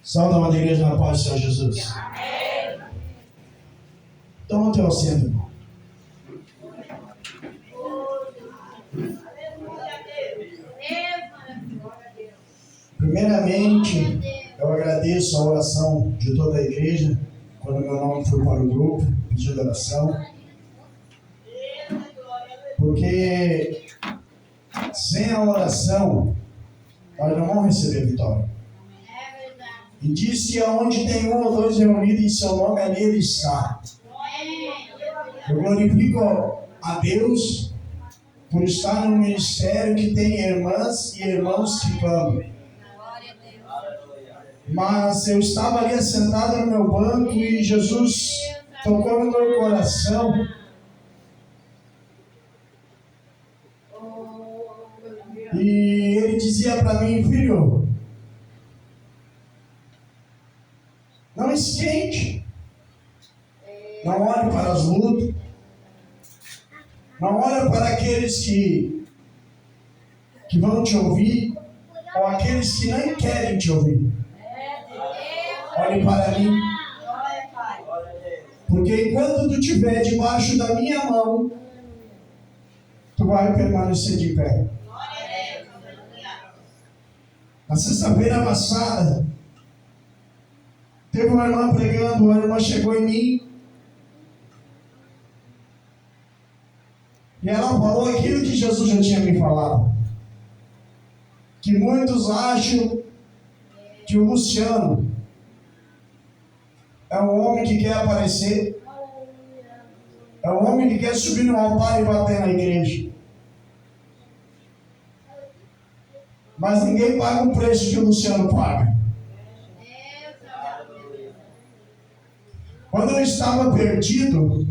Salve, amada igreja, na paz do Senhor Jesus. Toma o teu assento, irmão. Primeiramente, eu agradeço a oração de toda a igreja, quando meu nome foi para o grupo, pedindo oração. Porque sem a oração, nós não vamos receber vitória. E diz que aonde tem um ou dois reunidos em seu nome, ali ele está. Eu glorifico a Deus por estar no ministério que tem irmãs e irmãos que clamam. Mas eu estava ali assentado no meu banco e Jesus tocou no meu coração. E ele dizia para mim: filho, não esquente, não olhe para as lutas, não olhe para aqueles que vão te ouvir, ou aqueles que nem querem te ouvir. Olhe para mim, porque enquanto tu estiver debaixo da minha mão, tu vai permanecer de pé. Na sexta-feira passada, teve uma irmã pregando, uma irmã chegou em mim e ela falou aquilo que Jesus já tinha me falado. Que muitos acham que o Luciano é um homem que quer aparecer, é um homem que quer subir no altar e bater na igreja. Mas ninguém paga o preço que o Luciano paga. Quando eu estava perdido,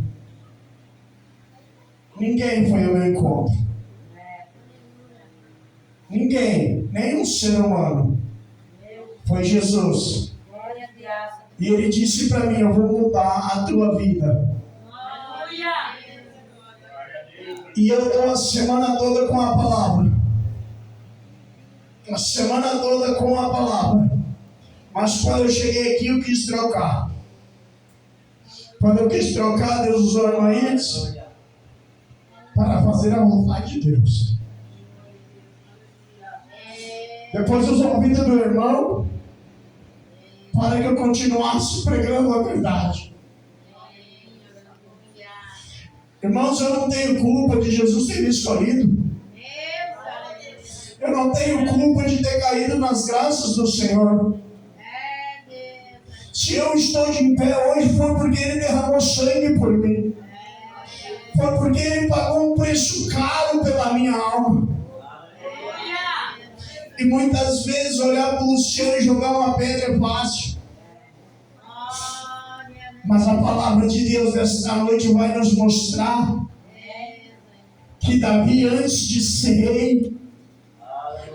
ninguém foi ao meu encontro. Ninguém, nenhum ser humano. Foi Jesus. E ele disse para mim: eu vou mudar a tua vida. E eu estou a semana toda com a palavra. A semana toda com a palavra. Mas quando eu cheguei aqui, eu quis trocar. Quando eu quis trocar, Deus usou a irmã Iris para fazer a vontade de Deus. Depois usou a vida do irmão para que eu continuasse pregando a verdade. Irmãos, eu não tenho culpa de Jesus ter me escolhido. Eu não tenho culpa de ter caído nas graças do Senhor. Se eu estou de pé hoje, foi porque Ele derramou sangue por mim. Foi porque Ele pagou um preço caro pela minha alma. E muitas vezes olhar para o Luciano e jogar uma pedra é fácil. Mas a palavra de Deus desta noite vai nos mostrar que Davi, antes de ser rei,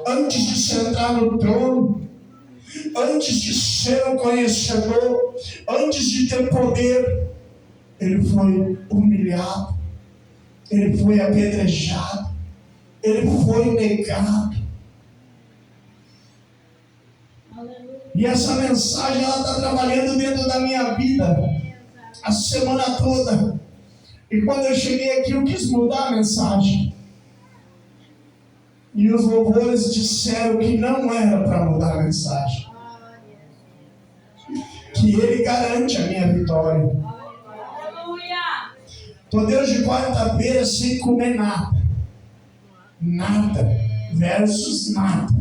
antes de sentar no trono, antes de ser um conhecedor, antes de ter poder, ele foi humilhado, ele foi apedrejado, ele foi negado. E essa mensagem, ela está trabalhando dentro da minha vida a semana toda. E quando eu cheguei aqui, eu quis mudar a mensagem. E os louvores disseram que não era para mudar a mensagem. Que Ele garante a minha vitória. Estou desde quarta-feira sem comer nada. Nada versus nada.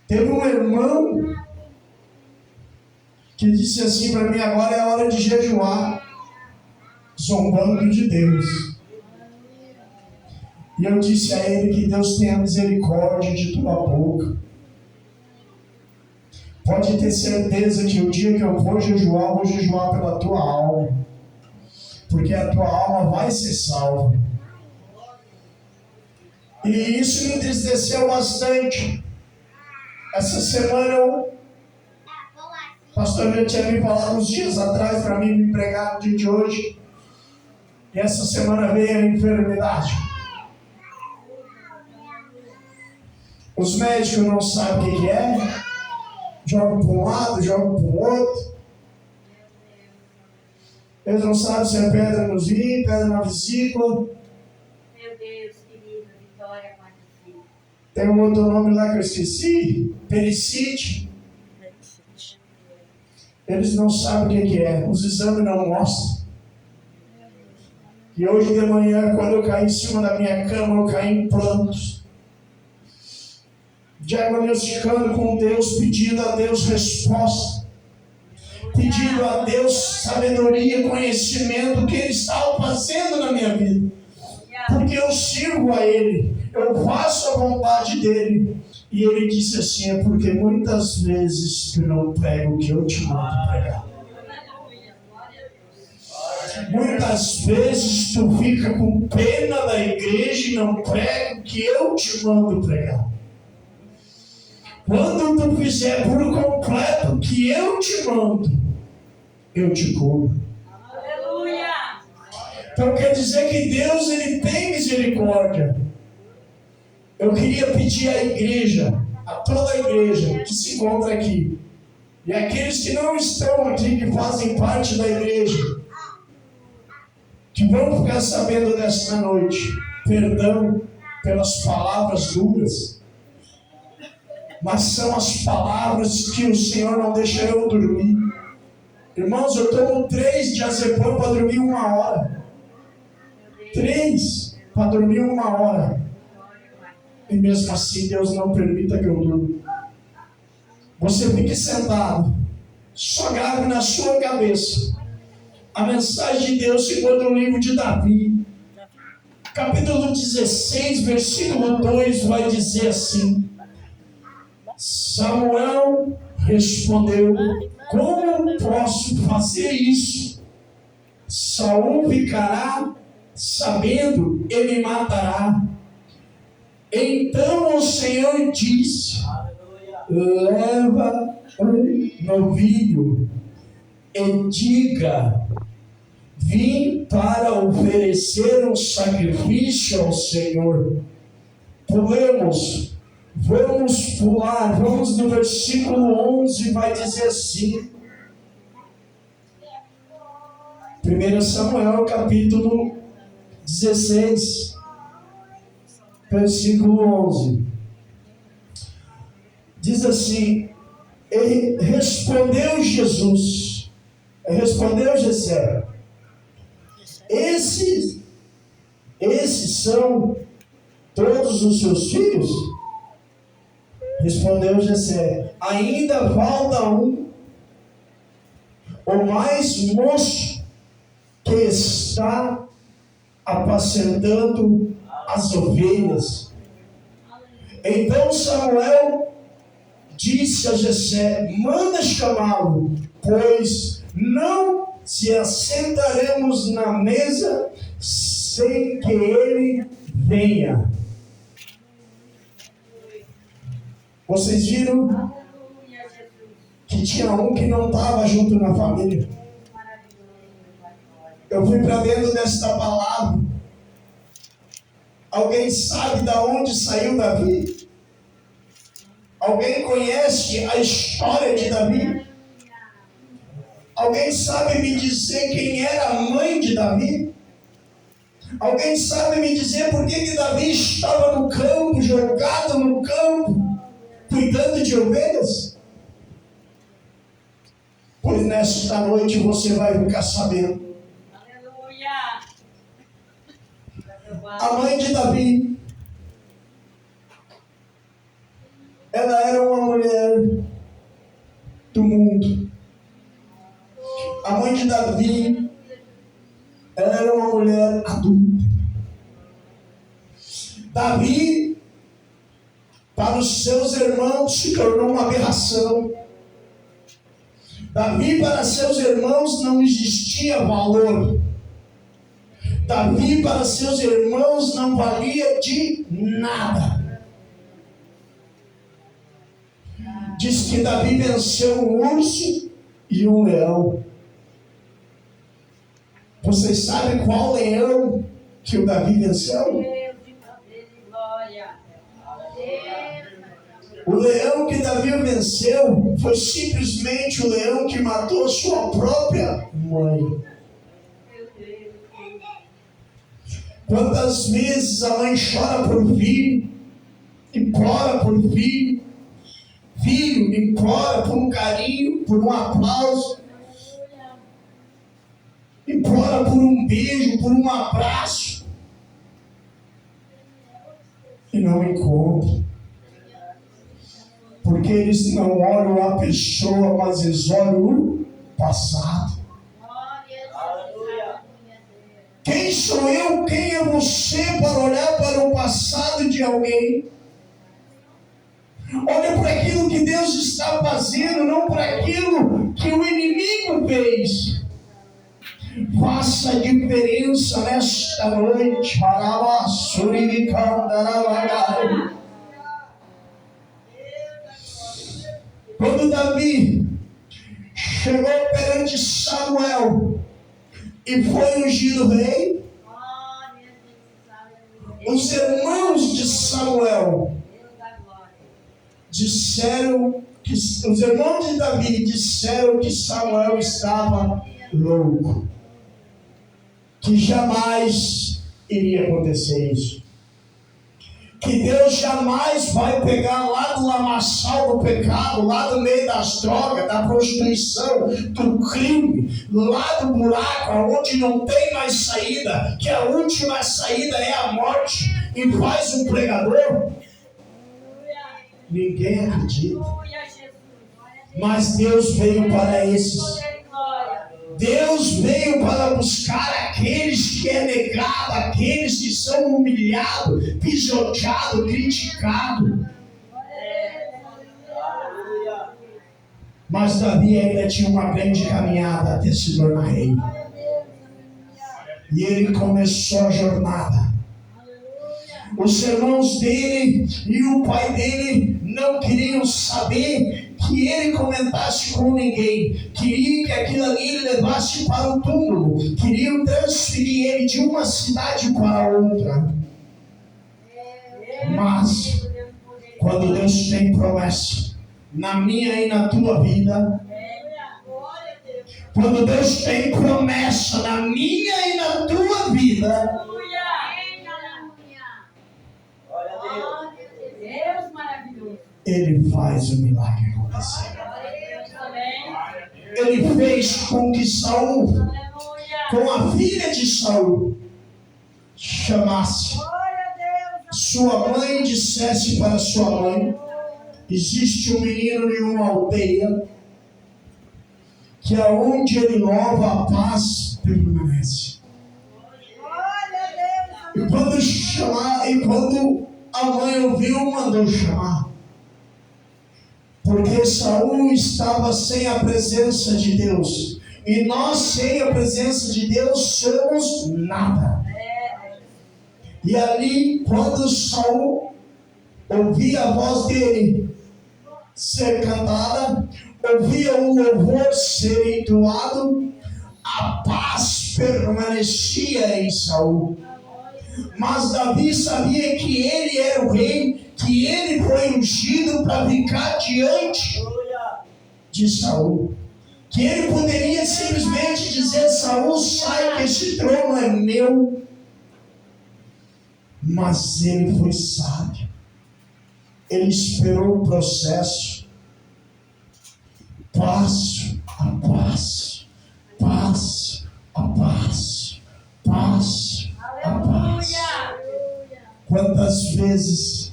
Teve um irmão que disse assim para mim: agora é a hora de jejuar, zombando de Deus. E eu disse a ele que Deus tenha misericórdia de tua boca. Pode ter certeza que o dia que eu vou jejuar pela tua alma. Porque a tua alma vai ser salva. E isso me entristeceu bastante. Essa semana o pastor já tinha me falado uns dias atrás para mim me pregar no dia de hoje. E essa semana veio a enfermidade. Os médicos não sabem o que é, jogam para um lado, jogam para o outro. Eles não sabem se é pedra nos rins, pedra na vesícula. Meu Deus, querida, Vitória Magnífica. Tem um outro nome lá que eu esqueci, pericite. Eles não sabem o que é, os exames não mostram. E hoje de manhã, quando eu caí em cima da minha cama, eu caí em prantos. Diagnosticando com Deus, pedindo a Deus resposta. Pedindo a Deus sabedoria, conhecimento, o que Ele estava fazendo na minha vida. Porque eu sirvo a Ele, eu faço a vontade dEle. E Ele disse assim, é porque muitas vezes tu não prega o que eu te mando pregar. Muitas vezes tu fica com pena da igreja e não prega o que eu te mando pregar. Quando tu fizer por completo o que eu te mando, eu te cubro. Aleluia! Então quer dizer que Deus, Ele tem misericórdia. Eu queria pedir à igreja, a toda a igreja que se encontra aqui, e aqueles que não estão aqui, que fazem parte da igreja, que vão ficar sabendo desta noite, perdão pelas palavras duras, mas são as palavras que o Senhor não deixa eu dormir. Irmãos, eu tomo 3 diazepam para dormir 1 hora. 3 para dormir 1 hora. E mesmo assim Deus não permita que eu durma. Você fique sentado, só grave na sua cabeça a mensagem de Deus segundo o livro de Davi, capítulo 16, versículo 2, vai dizer assim: Samuel respondeu, como posso fazer isso? Saul ficará sabendo e me matará. Então o Senhor disse, leva um novilho e diga, vim para oferecer um sacrifício ao Senhor. Vamos pular, vamos no versículo 11, vai dizer assim, 1 Samuel capítulo 16, versículo 11, diz assim, e respondeu Jessé, esses são todos os seus filhos? Respondeu Jessé, ainda falta um, o mais moço, que está apacentando as ovelhas. Então Samuel disse a Jessé, manda chamá-lo, pois não se assentaremos na mesa sem que ele venha. Vocês viram que tinha um que não estava junto na família. Eu fui para dentro desta palavra. Alguém sabe de onde saiu Davi? Alguém conhece a história de Davi? Alguém sabe me dizer quem era a mãe de Davi? Alguém sabe me dizer por que Davi estava no campo, jogado no campo, cuidando de ovelhas? Pois nesta noite você vai ficar sabendo. Aleluia! A mãe de Davi, ela era uma mulher do mundo. A mãe de Davi, ela era uma mulher adulta. Davi, para os seus irmãos, se tornou uma aberração. Davi, para seus irmãos, não existia valor. Davi, para seus irmãos, não valia de nada. Diz que Davi venceu um urso e um leão. Vocês sabem qual leão que o Davi venceu? O leão que Davi venceu foi simplesmente o leão que matou sua própria mãe. Meu Deus. Quantas vezes a mãe chora por filho, implora por filho, filho implora por um carinho, por um aplauso, implora por um beijo, por um abraço, e não encontra. Porque eles não olham a pessoa, mas eles olham o passado. Quem sou eu, quem é você para olhar para o passado de alguém? Olha para aquilo que Deus está fazendo, não para aquilo que o inimigo fez. Faça a diferença nesta noite. Quando Davi chegou perante Samuel e foi ungido rei, os irmãos de Samuel disseram que os irmãos de Davi disseram que Samuel estava louco, que jamais iria acontecer isso, que Deus jamais vai pegar lá do lamaçal do pecado, lá do meio das drogas, da prostituição, do crime, lá do buraco onde não tem mais saída, que a última saída é a morte, e faz um pregador. Ninguém acredita. Mas Deus veio para esses. Deus veio para buscar aqueles que é negado, aqueles que são humilhados, pisoteados, criticados. Mas Davi ainda tinha uma grande caminhada até se tornar rei. E ele começou a jornada. Os irmãos dele e o pai dele não queriam saber que ele comentasse com ninguém. Queriam que aquilo ali ele levasse para o túmulo. Queriam transferir ele de uma cidade para outra. Mas, quando Deus tem promessa na minha e na tua vida, quando Deus tem promessa na minha e na tua vida, Deus maravilhoso. Ele faz o milagre acontecer. Ele fez com que Saul, com a filha de Saul, chamasse sua mãe e dissesse para sua mãe: existe um menino em uma aldeia que aonde ele louva, a paz permanece. E quando a mãe ouviu, mandou chamar. Porque Saul estava sem a presença de Deus. E nós sem a presença de Deus somos nada. E ali, quando Saul ouvia a voz dele ser cantada, ouvia o louvor ser entoado, a paz permanecia em Saul. Mas Davi sabia que ele era o rei, que ele foi ungido para ficar diante de Saul. Que ele poderia simplesmente dizer: Saul, sai que esse trono é meu. Mas ele foi sábio. Ele esperou o processo. Passo a passo. Passo a passo. Passo a passo. Quantas vezes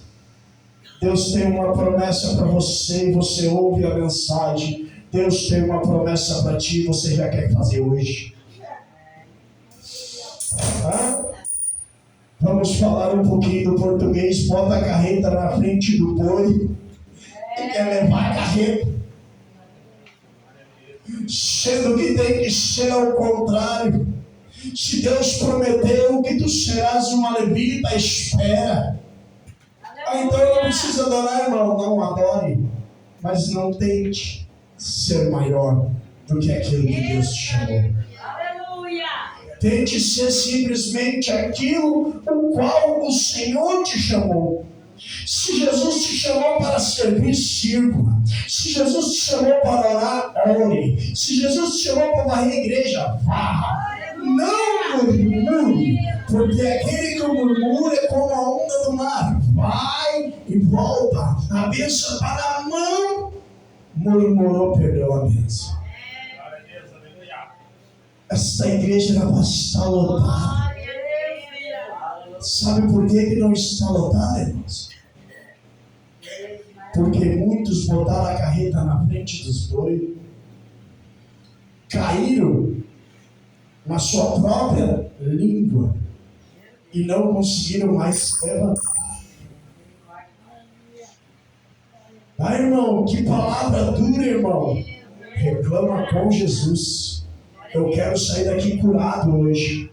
Deus tem uma promessa para você e você ouve a mensagem. Deus tem uma promessa para ti e você já quer fazer hoje. Vamos falar um pouquinho do português. Bota a carreta na frente do boi e quer levar a carreta, sendo que tem que ser ao contrário. Se Deus prometeu que tu serás uma levita, espera. Então não precisa adorar, irmão. Não adore, mas não tente ser maior do que aquilo que Deus te chamou. Tente ser simplesmente aquilo o qual o Senhor te chamou. Se Jesus te chamou para servir, sirva. Se Jesus te chamou para orar, ore. Se Jesus te chamou para varrer a igreja, vá. Não murmure, porque aquele que murmura é como a onda do mar. Vai e volta. A bênção está na mão. Murmurou, perdeu a bênção. Essa igreja não está lotada. Sabe por que não está lotada, irmãos? Porque muitos botaram a carreta na frente dos bois, caíram na sua própria língua e não conseguiram mais levantar. Ah, irmão, que palavra dura, irmão. Reclama com Jesus. Eu quero sair daqui curado hoje.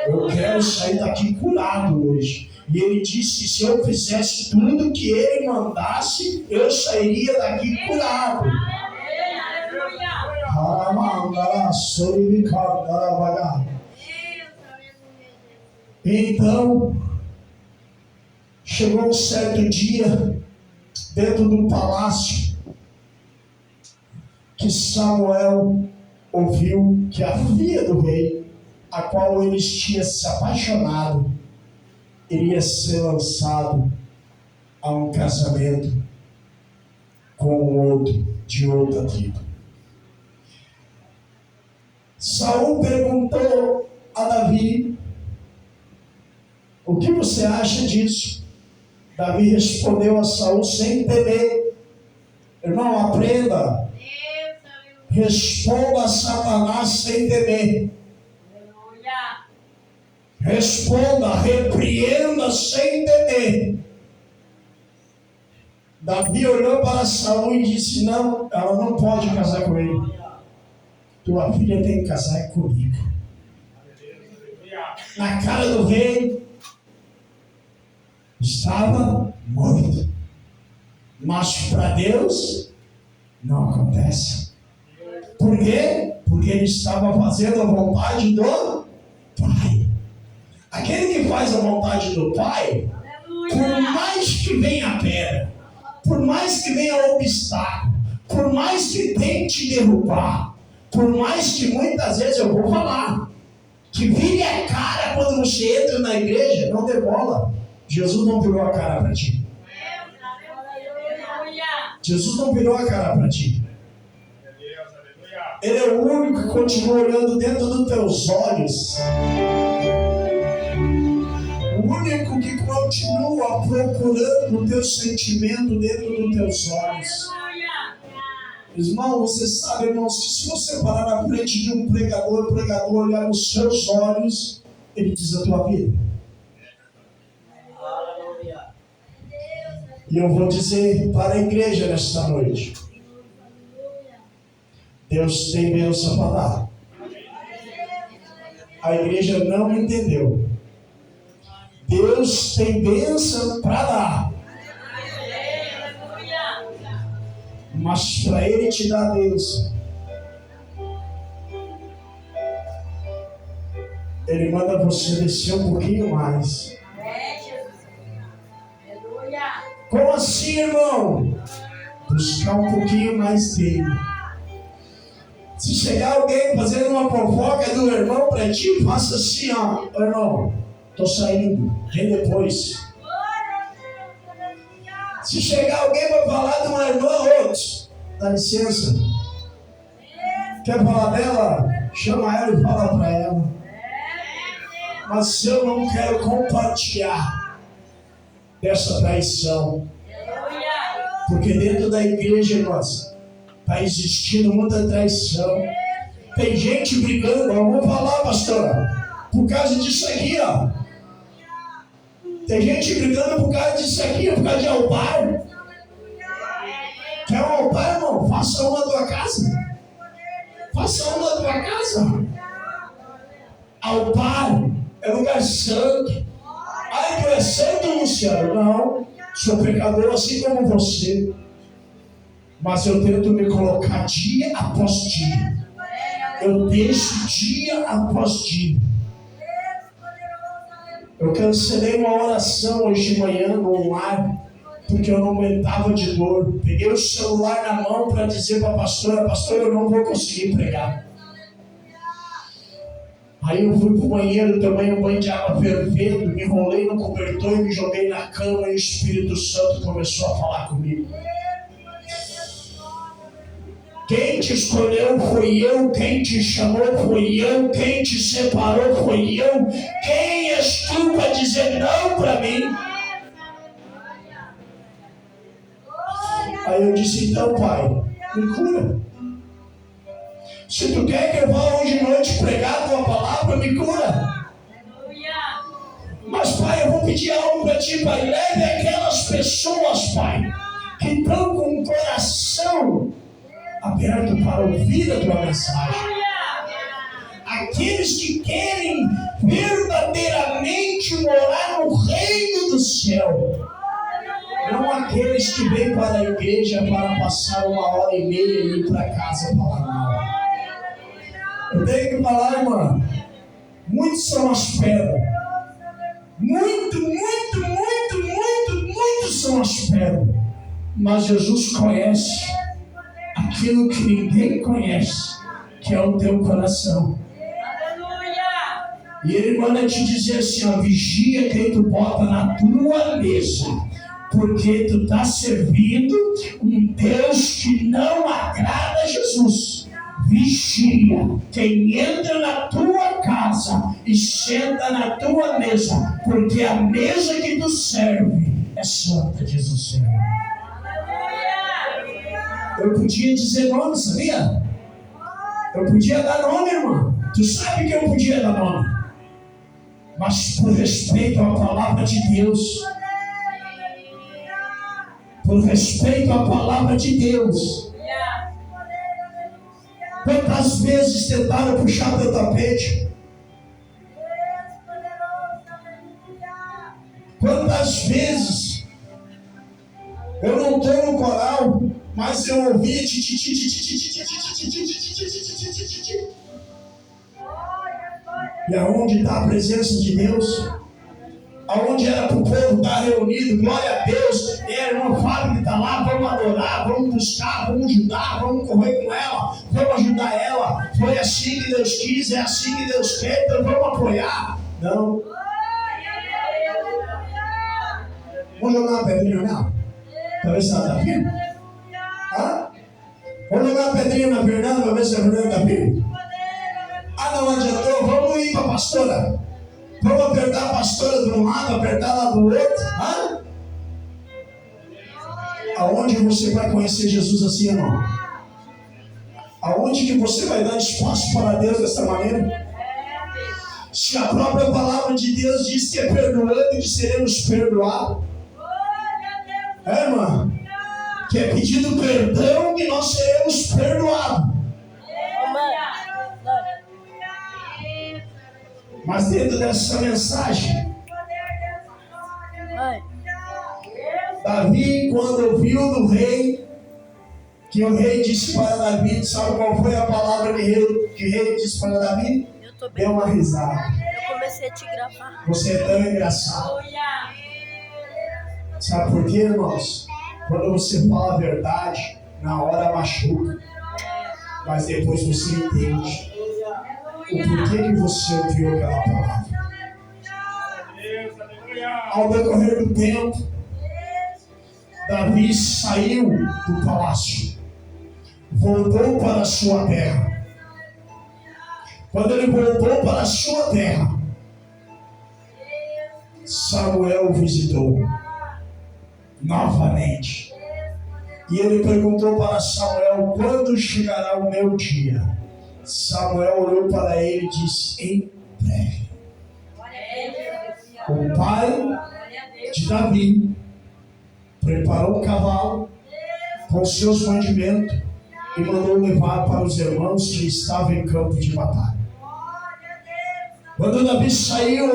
Eu quero sair daqui curado hoje. E ele disse que se eu fizesse tudo que ele mandasse, eu sairia daqui curado. Então, chegou um certo dia, dentro do palácio, que Samuel ouviu que a filha do rei, a qual eles tinham se apaixonado, iria ser lançado a um casamento com outro, de outra tribo. Saul perguntou a Davi: o que você acha disso? Davi respondeu a Saul sem temer. Irmão, aprenda. Responda a Satanás sem temer. Responda, repreenda sem temer. Davi olhou para Saul e disse: não, ela não pode casar com ele. Tua filha tem que casar comigo. Na cara do rei estava morto. Mas para Deus não acontece. Por quê? Porque ele estava fazendo a vontade do Pai. Aquele que faz a vontade do Pai, por mais que venha pedra, por mais que venha obstáculo, por mais que tente derrubar, por mais que muitas vezes eu vou falar, que vire a cara quando você entra na igreja, não dê bola. Jesus não virou a cara para ti. Jesus não virou a cara para ti. Ele é o único que continua olhando dentro dos teus olhos. O único que continua procurando o teu sentimento dentro dos teus olhos. Irmão, você sabe, irmão, que se você parar na frente de um pregador, o pregador olhar nos seus olhos, ele diz a tua vida. E eu vou dizer para a igreja nesta noite: Deus tem bênção para dar. A igreja não entendeu. Deus tem bênção para dar. Mas para Ele te dar a bênção, Ele manda você descer um pouquinho mais. Como assim, irmão? Buscar um pouquinho mais dele. Se chegar alguém fazendo uma fofoca do irmão para ti, faça assim, ó: irmão, tô saindo, vem depois. Se chegar alguém para falar de uma irmã, outro, dá licença. Quer falar dela? Chama ela e fala para ela. Mas se eu não quero compartilhar dessa traição, porque dentro da igreja, irmãos, está existindo muita traição. Tem gente brigando, eu vou falar, pastora, por causa disso aqui, ó. Tem gente brigando por causa disso aqui, por causa de altar. Quer um altar, irmão? Faça uma na tua casa. Faça uma na tua casa. Altar é lugar santo. Ai, tu é santo, Luciano? Não, sou pecador assim como você. Mas eu tento me colocar dia após dia. Eu deixo dia após dia. Eu cancelei uma oração hoje de manhã no lar, porque eu não aguentava de dor. Peguei o celular na mão para dizer para a pastora: pastora, eu não vou conseguir pregar. Aí eu fui para o banheiro, tomei um banho de água fervendo, me enrolei no cobertor e me joguei na cama, e o Espírito Santo começou a falar comigo. Quem te escolheu foi eu, quem te chamou foi eu, quem te separou foi eu. Quem és tu para dizer não para mim? Aí eu disse: então, pai, me cura. Se tu quer que eu vá hoje à noite pregar a tua palavra, me cura. Mas, pai, eu vou pedir algo para ti, pai. Leve aquelas pessoas, pai, que estão com o coração aberto para ouvir a tua mensagem. Aqueles que querem verdadeiramente morar no reino do céu. Não aqueles que vêm para a igreja para passar 1h30 e ir para casa falar mal. Eu tenho que falar, irmã. Muitos são as pedras. Muitos são as pedras. Mas Jesus conhece aquilo que ninguém conhece, que é o teu coração. E ele manda te dizer assim: ó, vigia quem tu bota na tua mesa, porque tu está servindo um Deus que não agrada a Jesus. Vigia quem entra na tua casa e senta na tua mesa, porque a mesa que tu serve é santa, diz o Senhor. Eu podia dizer nome, sabia? Eu podia dar nome, irmão. Tu sabe que eu podia dar nome. Mas por respeito à palavra de Deus, por respeito à palavra de Deus, quantas vezes tentaram puxar teu tapete? Quantas vezes eu não estou no coral, mas eu ouvi e aonde está a presença de Deus? Aonde era para o povo estar reunido, glória a Deus, e a irmã Fábio está lá, vamos adorar, vamos buscar, vamos ajudar, vamos correr com ela, vamos ajudar ela. Foi assim que Deus quis, é assim que Deus quer, então vamos apoiar. Não. Vamos jogar uma pedrinha nela? Para ver se ela está vindo? Vamos jogar uma pedrinha na Fernanda para ver se a Fernanda está vindo? Não adiantou, vamos ir para a pastora. Vamos apertar a pastora de um lado, apertar lá do outro. Aonde você vai conhecer Jesus assim, irmão? Aonde que você vai dar espaço para Deus dessa maneira? Se a própria palavra de Deus diz que é perdoando e que seremos perdoados. Irmã? Que é pedido perdão que nós seremos perdoados. Mas dentro dessa mensagem, Davi, quando ouviu do rei, que o rei disse para Davi, sabe qual foi a palavra que o rei disse para Davi? Deu uma risada. Eu comecei a te gravar. Você é tão engraçado. Sabe por quê, irmãos? Quando você fala a verdade, na hora machuca, mas depois você entende o porquê que você ouviu aquela palavra. Ao decorrer do tempo, Davi saiu do palácio, voltou para a sua terra. Quando ele voltou para a sua terra, Samuel o visitou novamente. E ele perguntou para Samuel: quando chegará o meu dia? Samuel olhou para ele e disse: em breve. O pai de Davi preparou um cavalo com seus mantimentos e mandou levar para os irmãos que estavam em campo de batalha. Quando Davi saiu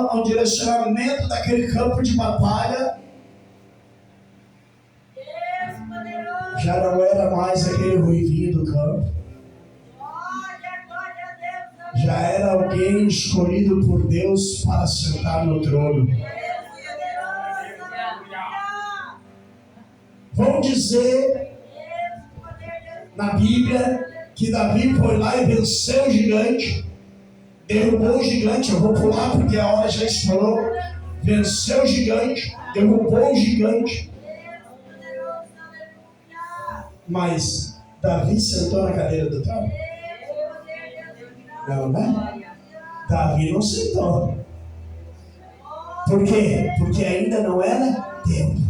ao direcionamento daquele campo de batalha, já não era mais aquele ruivinho do campo. Já era o alguém escolhido por Deus para sentar no trono. Vão dizer na Bíblia que Davi foi lá e venceu o gigante, derrubou o gigante. Eu vou pular porque a hora já estourou. Venceu o gigante, derrubou o gigante. Mas Davi sentou na cadeira do trono? Não, né? Davi não sentou. Por quê? Porque ainda não era tempo.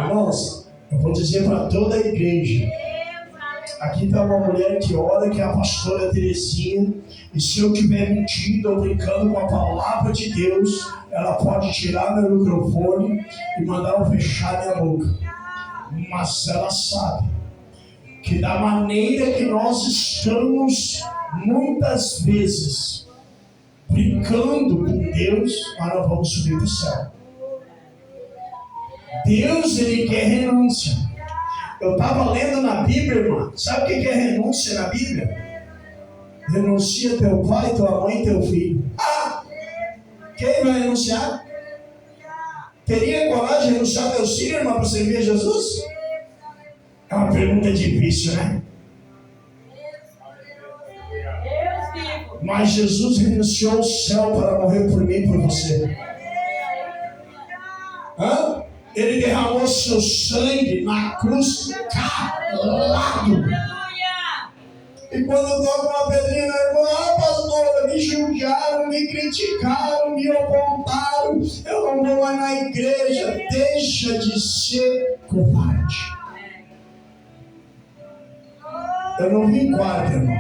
Irmãos, eu vou dizer para toda a igreja. Aqui está uma mulher que ora, que é a pastora Terezinha. E se eu estiver mentindo ou brincando com a palavra de Deus, ela pode tirar meu microfone e mandar eu fechar minha boca. Mas ela sabe que da maneira que nós estamos muitas vezes brincando com Deus, nós não vamos subir para o céu. Deus, Ele quer renúncia. Eu estava lendo na Bíblia, irmã. Sabe o que é renúncia na Bíblia? Renuncia teu pai, tua mãe, teu filho. Ah! Quem vai renunciar? Teria coragem de renunciar teus filhos, irmã, para servir a Jesus? É uma pergunta difícil, né? Mas Jesus renunciou o céu para morrer por mim e por você. Hã? Ele derramou seu sangue na cruz calado. E quando toca uma pedrinha na irmã, pastora, me julgaram, me criticaram, me apontaram, eu não vou mais na igreja. Deixa de ser covarde. Eu não vim quarta, irmão.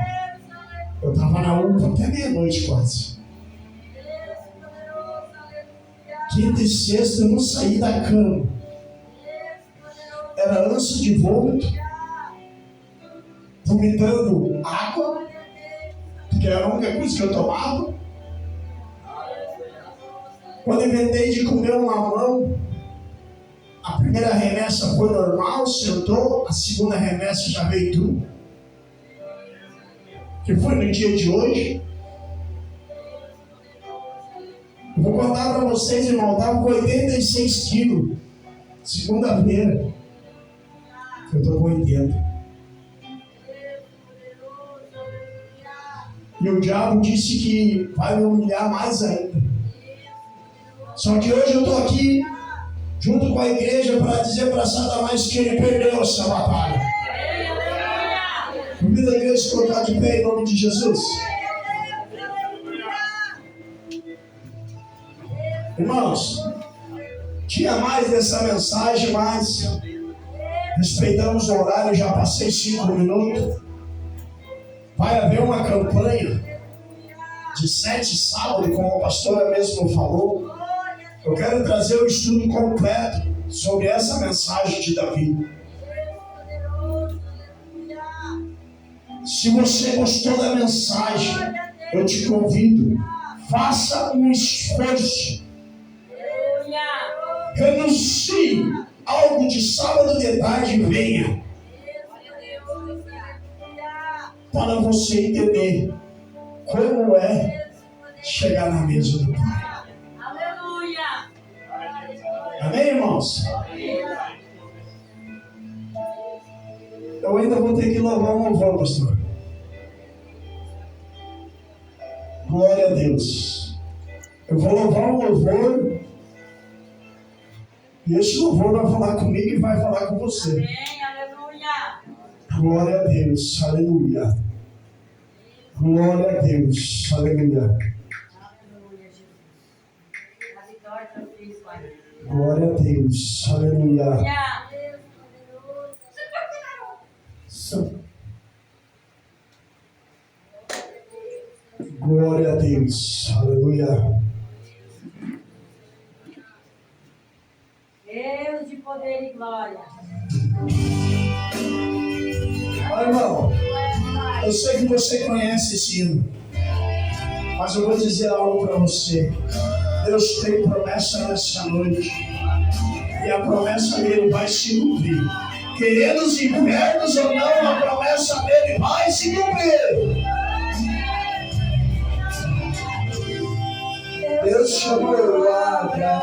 Eu estava na UPA até meia-noite quase. Quinta e sexta eu não saí da cama. Era ânsia de vômito, vomitando água, porque era a única coisa que eu tomava. Quando inventei de comer um mamão, a primeira remessa foi normal, sentou, a segunda remessa já veio tudo. Que foi no dia de hoje. Eu vou contar para vocês, irmão, estava com 86 quilos, segunda-feira. Eu estou com 80. E o diabo disse que vai me humilhar mais ainda. Só que hoje eu estou aqui, junto com a igreja, para dizer para Satanás que ele perdeu essa batalha. Convido a igreja a se colocar de pé em nome de Jesus. Irmãos, tinha mais dessa mensagem, mas respeitamos o horário, já passei 5 minutos. Vai haver uma campanha de 7 sábados, como a pastora mesmo falou. Eu quero trazer o estudo completo sobre essa mensagem de Davi. Se você gostou da mensagem, eu te convido, faça um esforço. Renuncie algo de sábado de tarde e venha. Para você entender como é chegar na mesa do Pai. Aleluia! Amém, irmãos? Eu ainda vou ter que louvar um louvor, pastor. Glória a Deus. Eu vou louvar um louvor. E esse louvor vai falar comigo e vai falar com você. Amém, aleluia! Glória a Deus, aleluia. Glória a Deus, aleluia. Aleluia, Jesus. A vitória para Cristo, Pai. Glória a Deus, aleluia. Aleluia! Glória a Deus, aleluia. Deus de poder e glória. Olha, irmão, eu sei que você conhece esse hino, mas eu vou dizer algo para você. Deus tem promessa nessa noite, e a promessa dele vai se cumprir. Querendo os infernos ou não, a promessa dele vai se cumprir. Deus chamou Abraão.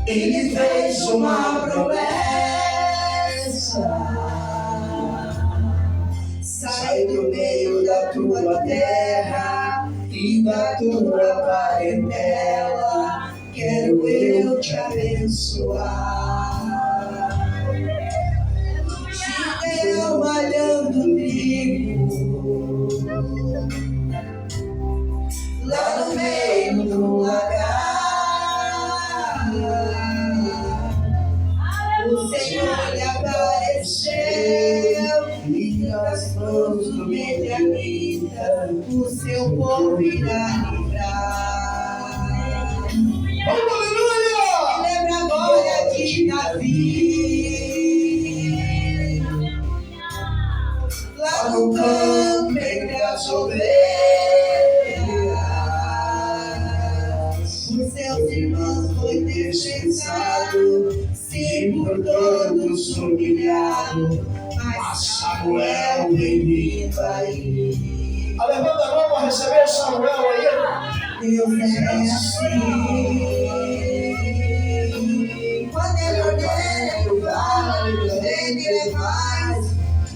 Ele fez uma promessa. Sai do meio da tua terra e da tua parentela. Quero eu te abençoar. Te deu malhando trigo lá no meio do lagar. O Senhor lhe apareceu e das mãos do medianita o seu povo irá livrar. Aleluia! Lembra agora de Davi, lá no campo entre as ovelhas. Os seus irmãos foi desprezado, sim, por todos humilhado, mas Samuel bem-vindo aí. Levanta a mão para receber Samuel aí. Deus é assim. Quando ele ordena o vale, ele faz.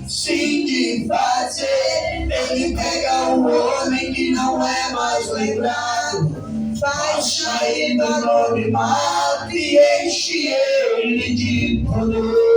Sim, de fazer. Ele pega um homem que não é mais lembrado, faz sair do anonimato e enche ele de poder.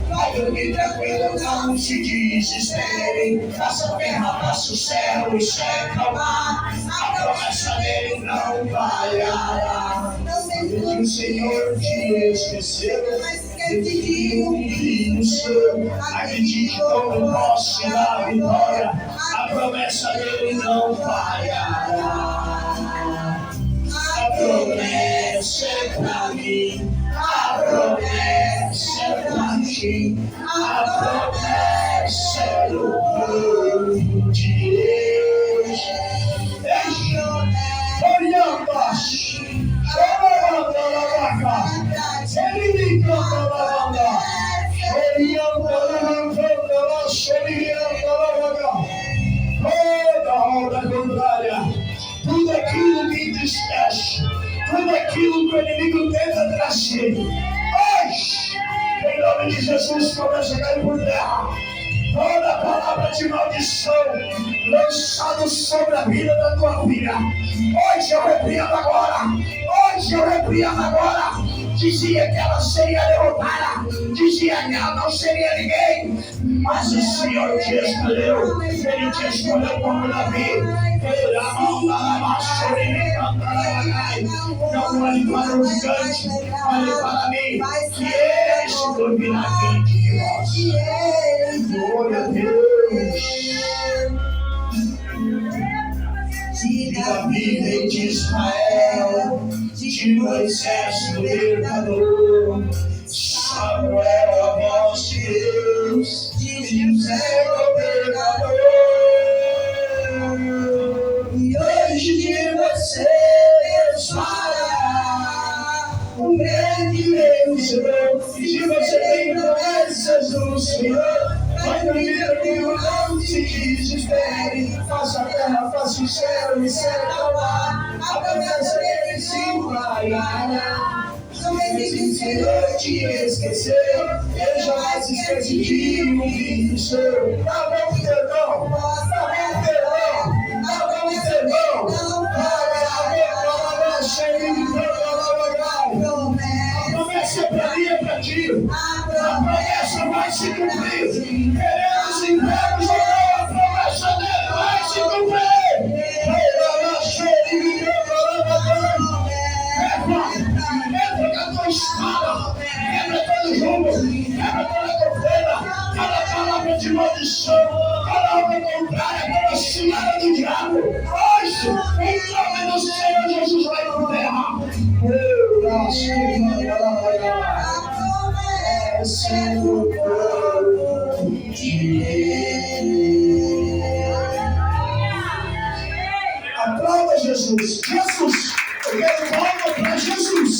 Vai dormir tranquilo, não se desespere. Faça terra, faça o céu e seca o mar. A promessa dele não falhará. Desde o Senhor te esqueceu, desde que um filho seu. Acredite como posse da vitória. A promessa dele não falhará. A promessa é pra mim. A promessa é pra ti, a promessa é do povo de Deus. Orientas, chorando na vaca, ele me canta na banda, toda obra contrária, tudo aquilo que entristece, tudo aquilo que o inimigo tenta trazer, hoje, em nome de Jesus, começa a cair por terra. Toda palavra de maldição lançada sobre a vida da tua filha, hoje eu repreendo agora. Hoje eu repreendo agora. Dizia que ela seria derrotada, dizia que ela não seria ninguém, mas o Senhor te escolheu. Ele te escolheu como Davi. Não olhe para o gigante, olhe para mim, que ele se dormirá diante de nós. Glória a Deus. De Davi, rei de Israel, de Moisés, o libertador, Samuel, a voz de Deus, de José, governador. E hoje de você Deus fará um grande vencedor. E se você tem promessas do Senhor, vai dormir tranquilo, não se desespere. Faça a terra, faça o céu e seca o mar. A promessa dele se fará. Não existe o Senhor te esquecer. Ele jamais se esquece de um filho seu. Dá bom perdão, dá bom perdão, dá bom perdão. A promessa é pra mim, é pra ti. A promessa vai se cumprir. Queremos infernos ou não, a promessa dele vai se cumprir. Entra com a tua espada, quebra todo jogo, Toda obra contrária, toda cilada do diabo, hoje, em nome do Senhor Jesus, vai por terra. Esse é o povo de Deus. Aplauda Jesus. Jesus, eu quero palma para Jesus.